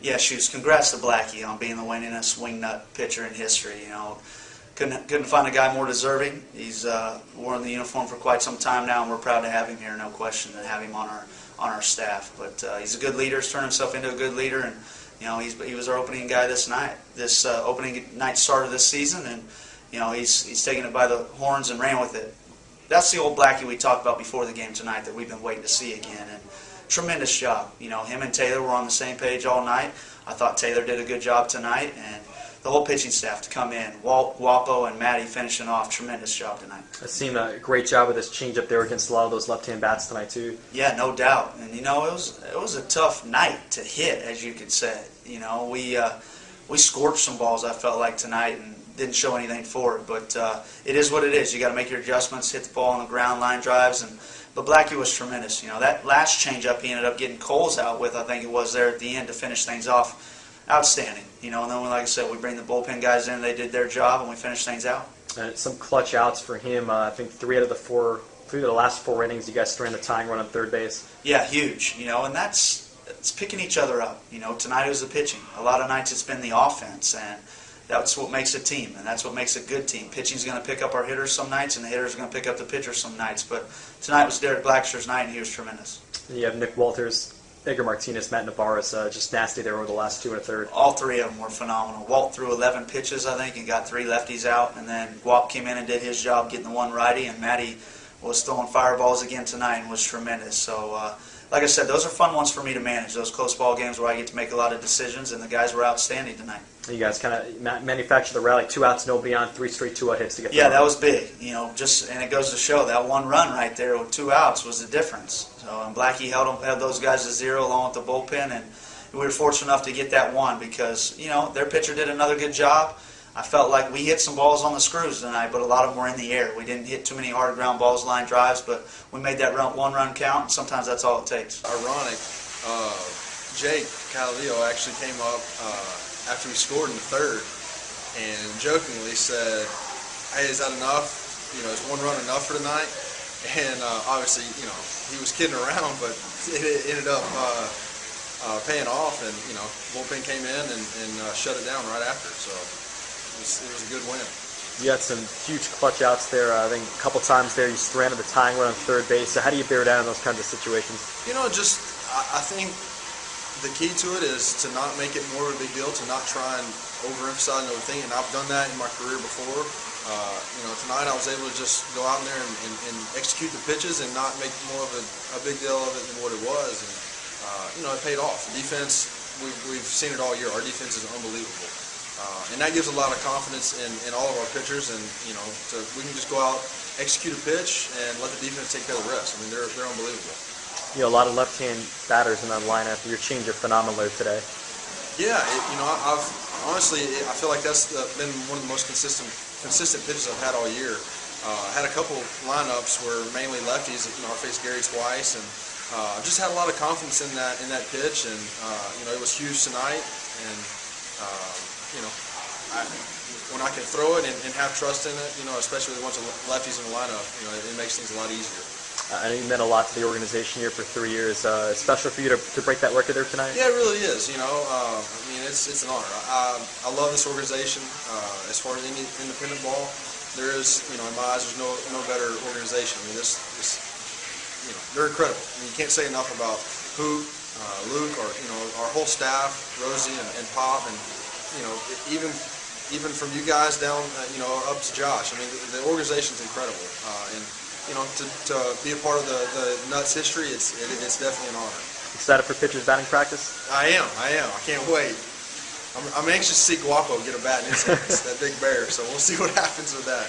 Yeah, shoots. Congrats to Blackie on being the winningest wingnut pitcher in history. Couldn't find a guy more deserving. He's worn the uniform for quite some time now, and we're proud to have him here. No question, to have him on our staff. But he's a good leader. He's turned himself into a good leader, and he was our opening guy this opening night start of this season, and he's taken it by the horns and ran with it. That's the old Blackie we talked about before the game tonight that we've been waiting to see again. And tremendous job. Him and Taylor were on the same page all night. I thought Taylor did a good job tonight, and the whole pitching staff to come in. Walt, Guapo, and Matty finishing off. Tremendous job tonight. I've seen a great job with this changeup there against a lot of those left-hand bats tonight too. Yeah, no doubt. And it was a tough night to hit, as you could say. We scorched some balls, I felt like, tonight, and didn't show anything for it. But it is what it is. You got to make your adjustments, hit the ball on the ground, line drives, but Blackie was tremendous. That last changeup he ended up getting Coles out with, I think it was, there at the end to finish things off. Outstanding. And then, like I said, we bring the bullpen guys in, they did their job, and we finish things out. Some clutch outs for him. I think three out of the last four innings, you guys threw in the tying run on third base. Yeah, huge. And it's picking each other up. Tonight it was the pitching. A lot of nights it's been the offense, and that's what makes a team, and that's what makes a good team. Pitching's going to pick up our hitters some nights, and the hitters are going to pick up the pitchers some nights. But tonight was Derek Blacksher's night, and he was tremendous. And you have Nick Walters, Edgar Martinez, Matt Navarro's just nasty there over the last 2 1/3. All three of them were phenomenal. Walt threw 11 pitches, I think, and got 3 lefties out. And then Guap came in and did his job getting the one righty, and Matty was throwing fireballs again tonight and was tremendous. So, like I said, those are fun ones for me to manage, those close ball games where I get to make a lot of decisions, and the guys were outstanding tonight. You guys kind of manufactured the rally, 2 outs, nobody on, 3 straight 2-out hits to get. Yeah, that was big. And it goes to show that one run right there with 2 outs was the difference. So, and Blackie held those guys to 0 along with the bullpen, and we were fortunate enough to get that one because their pitcher did another good job. I felt like we hit some balls on the screws tonight, but a lot of them were in the air. We didn't hit too many hard ground balls, line drives, but we made that one run count, and sometimes that's all it takes. Ironic, Jake Calillo actually came up after we scored in the third and jokingly said, "Hey, is that enough? Is 1 run enough for tonight?" And obviously, he was kidding around, but it ended up paying off, and bullpen came in and shut it down right after. So it was a good win. You had some huge clutch outs there. I think a couple times there you stranded the tying run on third base. So how do you bear down in those kinds of situations? I think the key to it is to not make it more of a big deal, to not try and overemphasize and overthink. And I've done that in my career before. Tonight I was able to just go out in there and execute the pitches and not make more of a big deal of it than what it was. And it paid off. The defense, we've seen it all year. Our defense is unbelievable. And that gives a lot of confidence in all of our pitchers, and we can just go out, execute a pitch, and let the defense take care of the rest. I mean, they're unbelievable. A lot of left-hand batters in that lineup. Your changeup phenomenal today. Yeah, I've honestly, I feel like that's been one of the most consistent pitches I've had all year. I had a couple lineups where mainly lefties. I faced Gary twice, and just had a lot of confidence in that pitch, and it was huge tonight, and. When I can throw it and have trust in it, especially with a bunch of lefties in the lineup, it makes things a lot easier. I know you meant a lot to the organization here for 3 years. Special for you to break that record there tonight? Yeah, it really is. It's an honor. I love this organization. As far as any independent ball, there is, in my eyes, there's no better organization. I mean, they're incredible. I mean, you can't say enough about Hoop, Luke, or our whole staff, Rosie and Pop, and even from you guys down, up to Josh. I mean, the organization's incredible, and to be a part of the Nuts history, it's definitely an honor. Excited for pitchers batting practice? I am. I can't wait. I'm anxious to see Guapo get a bat in his hands, that big bear. So we'll see what happens with that.